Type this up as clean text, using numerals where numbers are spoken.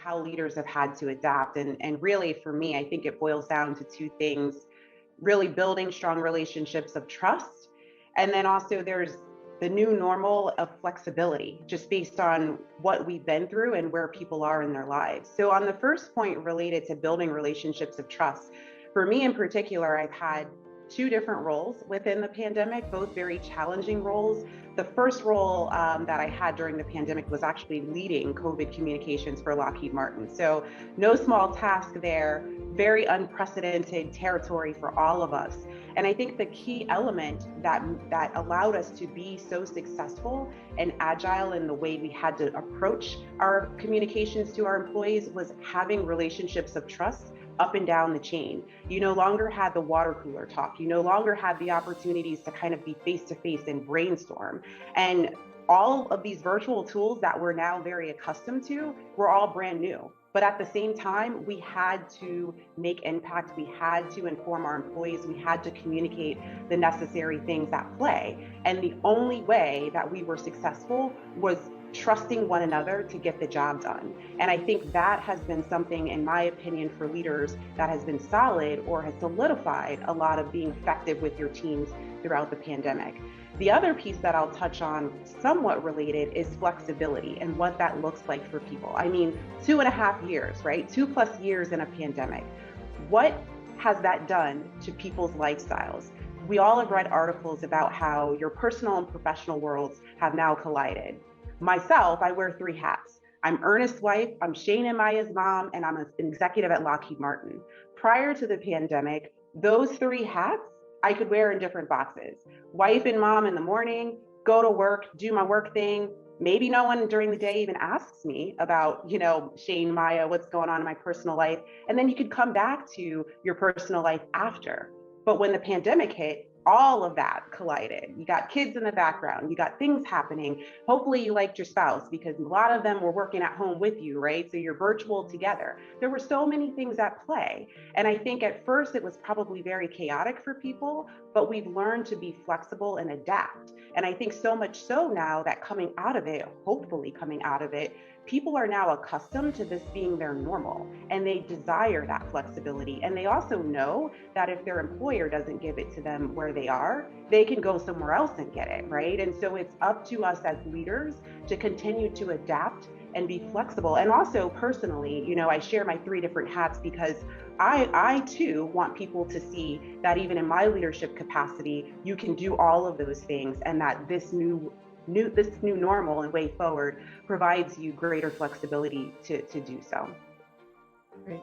how leaders have had to adapt. And really, for me, I think it boils down to two things: really building strong relationships of trust. And then also there's the new normal of flexibility, just based on what we've been through and where people are in their lives. So on the first point related to building relationships of trust, for me in particular, I've had two different roles within the pandemic, both very challenging roles. The first role that I had during the pandemic was actually leading COVID communications for Lockheed Martin. So no small task there, very unprecedented territory for all of us. And I think the key element that allowed us to be so successful and agile in the way we had to approach our communications to our employees was having relationships of trust up and down the chain. You no longer had the water cooler talk. You no longer had the opportunities to kind of be face to face and brainstorm. And all of these virtual tools that we're now very accustomed to were all brand new. But at the same time, we had to make impact. We had to inform our employees. We had to communicate the necessary things at play. And the only way that we were successful was trusting one another to get the job done. And I think that has been something, in my opinion, for leaders that has been solid or has solidified a lot of being effective with your teams throughout the pandemic. The other piece that I'll touch on, somewhat related, is flexibility and what that looks like for people. I mean, 2.5 years, right? 2+ years in a pandemic. What has that done to people's lifestyles? We all have read articles about how your personal and professional worlds have now collided. Myself, I wear 3 hats. I'm Ernest's wife, I'm Shane and Maya's mom, and I'm an executive at Lockheed Martin. Prior to the pandemic, those 3 hats I could wear in different boxes. Wife and mom in the morning, go to work, do my work thing. Maybe no one during the day even asks me about, Shane, Maya, what's going on in my personal life. And then you could come back to your personal life after. But when the pandemic hit, all of that collided. You got kids in the background, you got things happening. Hopefully you liked your spouse, because a lot of them were working at home with you, right? So you're virtual together. There were so many things at play. And I think at first it was probably very chaotic for people, but we've learned to be flexible and adapt. And I think so much so now that coming out of it, hopefully coming out of it, people are now accustomed to this being their normal, and they desire that flexibility. And they also know that if their employer doesn't give it to them where they are, they can go somewhere else and get it, right? And so it's up to us as leaders to continue to adapt and be flexible. And also personally, I share my 3 different hats because I too want people to see that even in my leadership capacity, you can do all of those things, and that this new normal and way forward provides you greater flexibility to do so. Great.